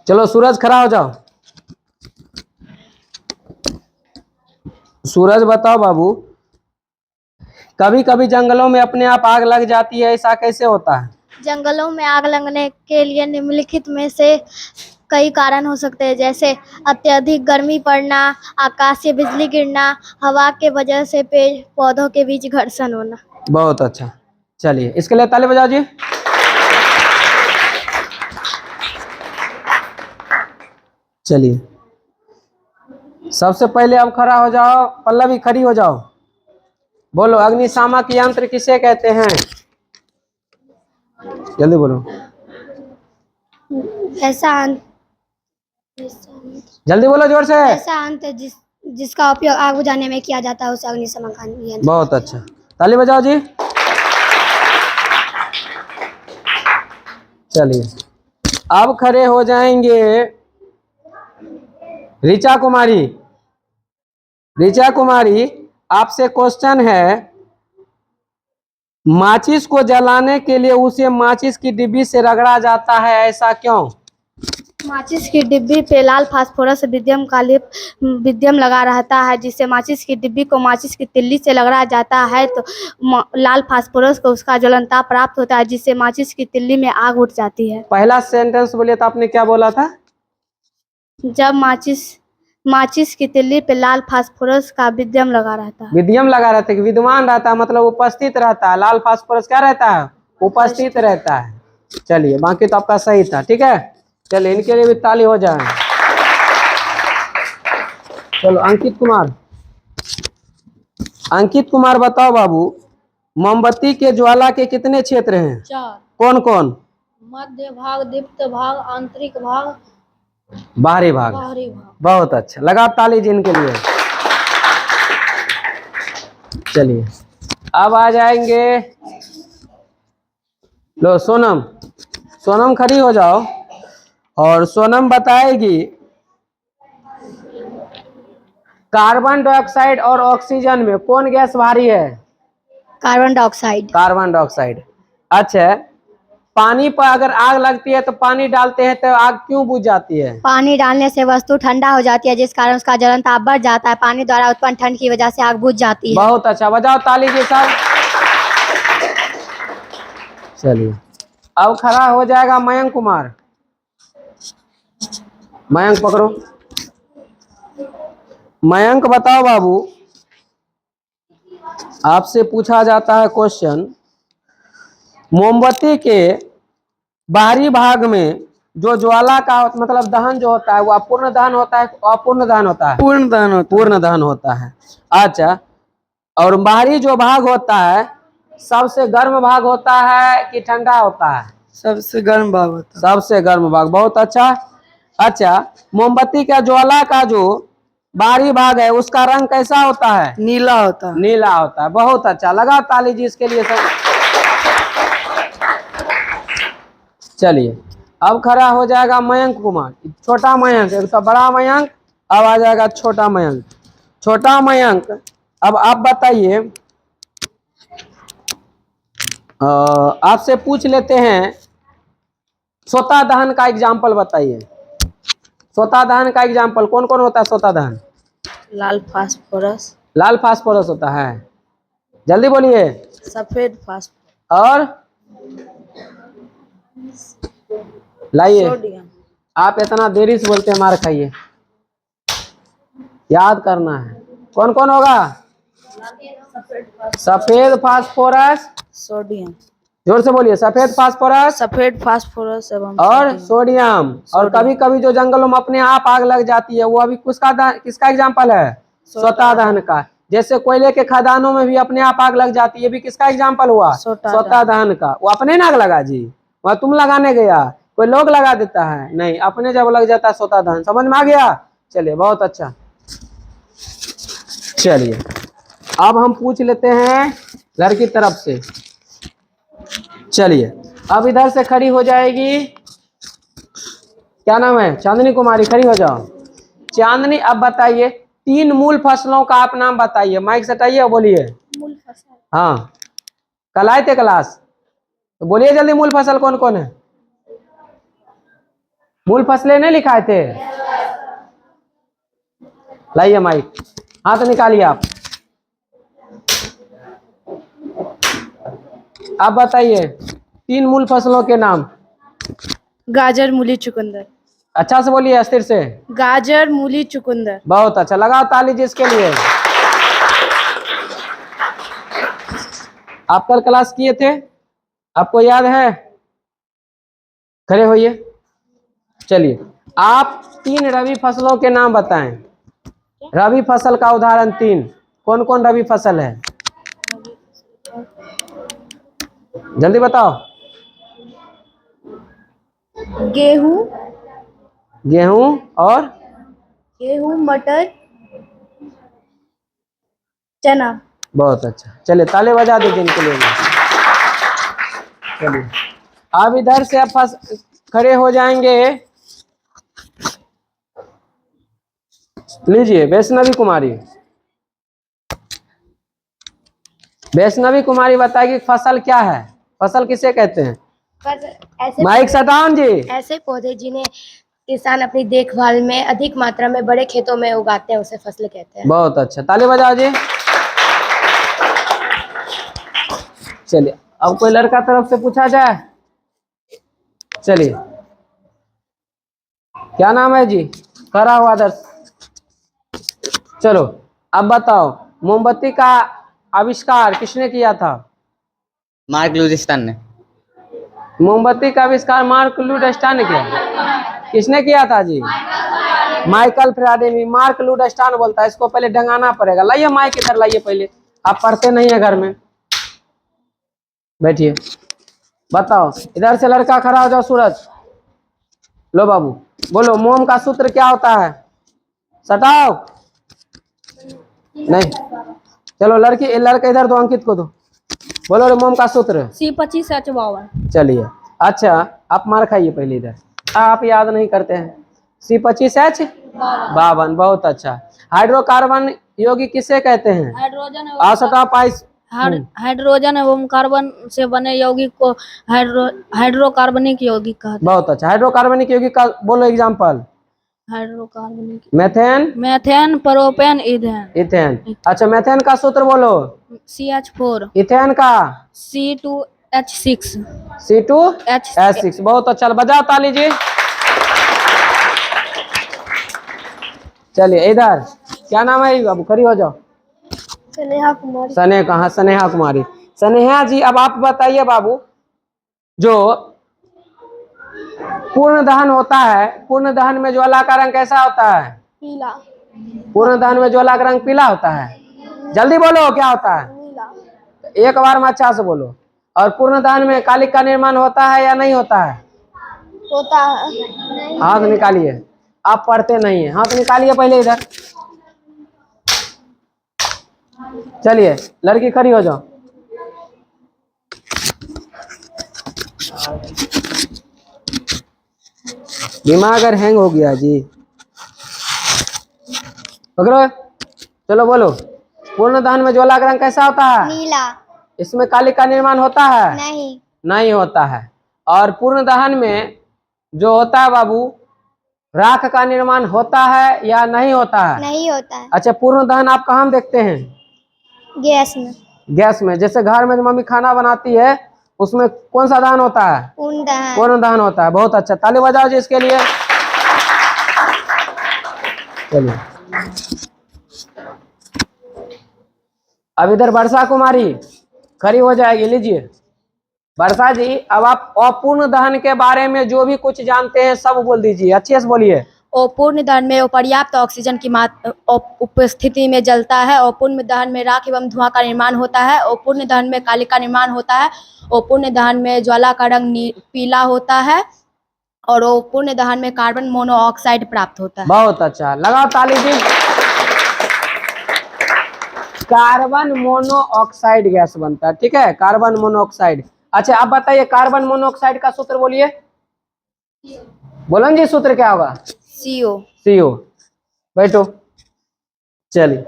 चलो सूरज खड़ा हो जाओ। सूरज बताओ बाबू, कभी कभी जंगलों में अपने आप आग लग जाती है, ऐसा कैसे होता है? जंगलों में आग लगने के लिए निम्नलिखित में से कई कारण हो सकते हैं, जैसे अत्यधिक गर्मी पड़ना, आकाशीय बिजली गिरना, हवा के वजह से पेड़ पौधों के बीच घर्षण होना। बहुत अच्छा, चलिए इसके लिए ताली बजाओ जी। चलिए सबसे पहले अब खड़ा हो जाओ, पल्लवी खड़ी हो जाओ। बोलो अग्निशामक यंत्र किसे कहते हैं? जल्दी बोलो, ऐसा जल्दी बोलो जोर से। अंत जिसका उपयोग आग बुझाने में किया जाता है उसे अग्निशमन यंत्र। बहुत अच्छा, ताली बजाओ जी। चलिए अब खड़े हो जाएंगे ऋचा कुमारी। ऋचा कुमारी, आपसे क्वेश्चन है, माचिस को जलाने के लिए उसे माचिस की डिब्बी से रगड़ा जाता है, ऐसा क्यों? माचिस की डिब्बी पे लाल फास्फोरस विद्यम लगा रहता है, जिससे माचिस की डिब्बी को माचिस की तिल्ली से रगड़ा जाता है तो लाल फास्फोरस को उसका ज्वलनता प्राप्त होता है, जिससे माचिस की तिल्ली में आग उठ जाती है। पहला सेंटेंस बोलिए तो आपने क्या बोला था? जब माचिस की तिल्ली पे लाल फास्फोरस का विद्यम लगा रहता है। विद्यम लगा रहता है, विद्यमान रहता है, मतलब उपस्थित रहता है। लाल फास्फोरस क्या रहता है? उपस्थित रहता है। चलिए बाकी तो आपका सही था, ठीक है। चलिए इनके लिए भी ताली हो जाए। चलो अंकित कुमार, अंकित कुमार बताओ बाबू, मोमबत्ती के ज्वाला के कितने क्षेत्र हैं? 4। कौन कौन? मध्य भाग, दीप्त भाग, आंतरिक भाग, बाहरी भाग। बाहरी भाग। बहुत अच्छा, लगा ताली जी इनके लिए। चलिए अब आ जाएंगे, लो सोनम, सोनम खड़ी हो जाओ और सोनम बताएगी कार्बन डाइऑक्साइड और ऑक्सीजन में कौन गैस भारी है? Carbon dioxide. Carbon dioxide. अच्छा, पानी पर अगर आग लगती है तो पानी डालते हैं तो आग क्यों बुझ जाती है? पानी डालने से वस्तु ठंडा हो जाती है, जिस कारण उसका ज्वलन ताप बढ़ जाता है। पानी द्वारा उत्पन्न ठंड की वजह से आग बुझ जाती है। बहुत अच्छा, बजाओ ताली जी सब। चलिए अब खड़ा हो जाएगा मयंक कुमार। मयंक पकड़ो। मयंक बताओ बाबू, आपसे पूछा जाता है क्वेश्चन, मोमबत्ती के बाहरी भाग में जो ज्वाला का मतलब दहन जो होता है वो अपूर्ण दहन होता है, अपूर्ण दहन होता है? पूर्ण दहन होता है। पूर्ण दहन होता है। अच्छा, और बाहरी जो भाग होता है सबसे गर्म भाग होता है कि ठंडा होता है? सबसे गर्म भाग होता है। सबसे गर्म भाग। बहुत अच्छा। अच्छा, मोमबत्ती का ज्वाला का जो बाहरी भाग है उसका रंग कैसा होता है? नीला होता है। नीला होता है। बहुत अच्छा, लगा ताली जी इसके लिए सब। चलिए अब खड़ा हो जाएगा मयंक कुमार। छोटा मयंक, एक तो बड़ा मयंक, अब आ जाएगा छोटा मयंक। छोटा मयंक, अब आप बताइए, आपसे पूछ लेते हैं, स्वतः दहन का एग्जाम्पल बताइए। स्वतः दहन का एग्जाम्पल कौन कौन होता है? स्वतः दहन, लाल फास्फोरस, लाल फास्फोरस होता है। जल्दी बोलिए। सफेद फास्फोरस और लाइए, सोडियम। आप इतना देरी से बोलते हैं, मार खाइए। याद करना है कौन कौन होगा? सफेद फास्फोरस, सोडियम। जोर से बोलिए। सफेद फास्फोरस, सफेद फास्फोरस एवं और सोडियम। और कभी कभी जो जंगलों में अपने आप आग लग जाती है वो अभी किसका एग्जाम्पल है? स्वतः दहन का। जैसे कोयले के खदानों में भी अपने आप आग लग जाती है, भी किसका एग्जाम्पल हुआ? स्वतः दहन का। वो अपने ना आग लगा जी, वह तुम लगाने गया, कोई लोग लगा देता है? नहीं, अपने जब लग जाता है स्वतः दहन। समझ में आ गया? चलिए बहुत अच्छा। चलिए अब हम पूछ लेते हैं घर की तरफ से। चलिए अब इधर से खड़ी हो जाएगी, क्या नाम है? चांदनी कुमारी, खड़ी हो जाओ। चांदनी अब बताइए, 3 मूल फसलों का आप नाम बताइए। माइक सटाइए और बोलिए। मूल फसल। हाँ, कल आए थे क्लास तो बोलिए जल्दी, मूल फसल कौन कौन है? मूल फसलें नहीं लिखाए थे? लाइए माइक, हाथ निकालिए आप। आप बताइए 3 मूल फसलों के नाम। गाजर, मूली, चुकंदर। अच्छा से बोलिए, अस्थिर से। गाजर, मूली, चुकंदर। बहुत अच्छा, लगाओ ताली जी इसके लिए। आप कल क्लास किए थे, आपको याद है? खड़े होइए। चलिए, आप 3 रबी फसलों के नाम बताएं। रबी फसल का उदाहरण 3, कौन कौन रबी फसल है? जल्दी बताओ। गेहूं, गेहूं और मटर, चना। बहुत अच्छा, चलिए ताली बजा दीजिए इनके लिए। चलिए, आप इधर से आप खड़े हो जाएंगे। लीजिए, वैष्णवी कुमारी। वैष्णवी कुमारी बताएगी फसल क्या है? फसल किसे कहते हैं? माइक सटाउन जी। ऐसे पौधे जिन्हें किसान अपनी देखभाल में अधिक मात्रा में बड़े खेतों में उगाते हैं उसे फसल कहते हैं। बहुत अच्छा, ताली बजाओ जी। चलिए, अब कोई लड़का तरफ से पूछा जाए। चलिए, क्या नाम है जी? करा हुआ आदर्श। चलो, अब बताओ मोमबत्ती का आविष्कार किसने किया था? मार्क लुइस्टन ने। मोमबत्ती का आविष्कार मार्क लुडस्टान ने किया। किसने किया था जी? माइकल फ्राडेमी। मार्क लुडस्टान बोलता है, इसको पहले डंगाना पड़ेगा। लाइए माइक इधर लाइए पहले, आप पढ़ते नहीं है घर में। बैठिए, बताओ। इधर से लड़का खड़ा हो जाओ, सूरज। लो बाबू, बोलो मोम का सूत्र क्या होता है? सटाओ नहीं। चलो लड़का इधर दो, अंकित को दो। बोलो रे मोम का सूत्र। C25H52। चलिए, अच्छा आप मार खाइए पहले इधर, आप याद नहीं करते हैं। C25H52, बहुत अच्छा। हाइड्रोकार्बन यौगिक किसे कहते हैं? हाइड्रोजन एवं कार्बन से बने यौगिक को हाइड्रोकार्बनिक यौगिक कहते हैं। बहुत अच्छा, हाइड्रोकार्बनिक यौगिक का बोलो example. Hydrocarbonic methane, methane, propane, ethane. Ethane. अच्छा, मेथेन का सूत्र बोलो। CH4। इथेन का C2H6। C2H6। बहुत अच्छा, बजाओ ताली जी। चलिए, इधर क्या नाम है बाबू? खड़ी हो जाओ। स्नेहा कुमारी। स्नेहा, हाँ स्नेहा कुमारी। स्नेहा जी, अब आप बताइए बाबू, जो पूर्ण दहन होता है, पूर्ण दहन में ज्वाला का रंग कैसा होता है? पीला। पूर्ण दहन में ज्वाला का रंग पीला होता है। जल्दी बोलो, क्या होता है? नीला। एक बार में अच्छा से बोलो। और पूर्ण दहन में कालिक का निर्माण होता है या नहीं होता है? होता है। हाथ निकालिए, आप पढ़ते नहीं है। हाथ निकालिए पहले इधर। चलिए, लड़की खड़ी हो जाओ। दिमाग अगर हैंग हो गया जी, पकड़ो। चलो बोलो, पूर्ण दहन में ज्वाला का रंग कैसा होता है? नीला। इसमें कालिक का निर्माण होता है? नहीं। नहीं होता है। और पूर्ण दहन में जो होता है बाबू, राख का निर्माण होता है या नहीं होता है? नहीं होता है। अच्छा, पूर्ण दहन आप कहाँ देखते हैं? गैस में। गैस में। जैसे घर में जो मम्मी खाना बनाती है, उसमें कौन सा दहन होता है? पूर्ण दहन। पूर्ण दहन होता है। बहुत अच्छा, ताली बजाओ जी इसके लिए। चलिए, अब इधर वर्षा कुमारी खड़ी हो जाएगी। लीजिए वर्षा जी, अब आप अपूर्ण दहन के बारे में जो भी कुछ जानते हैं सब बोल दीजिए, अच्छे से बोलिए। अपूर्ण दहन में पर्याप्त ऑक्सीजन की उपस्थिति में जलता है। अपूर्ण दहन में राख एवं धुआं का निर्माण होता है। अपूर्ण दहन में कालिक का निर्माण होता है। अपूर्ण दहन में ज्वाला का रंग पीला होता है। और अपूर्ण दहन में कार्बन मोनोऑक्साइड प्राप्त होता है। बहुत अच्छा, लगाओ ताली जी। कार्बन मोनोऑक्साइड गैस बनता है, ठीक है, कार्बन मोनोऑक्साइड। अच्छा, आप बताइए कार्बन मोनोऑक्साइड का सूत्र बोलिए। बोलन जी, सूत्र क्या होगा? CO। CO। बैठो। चलिए,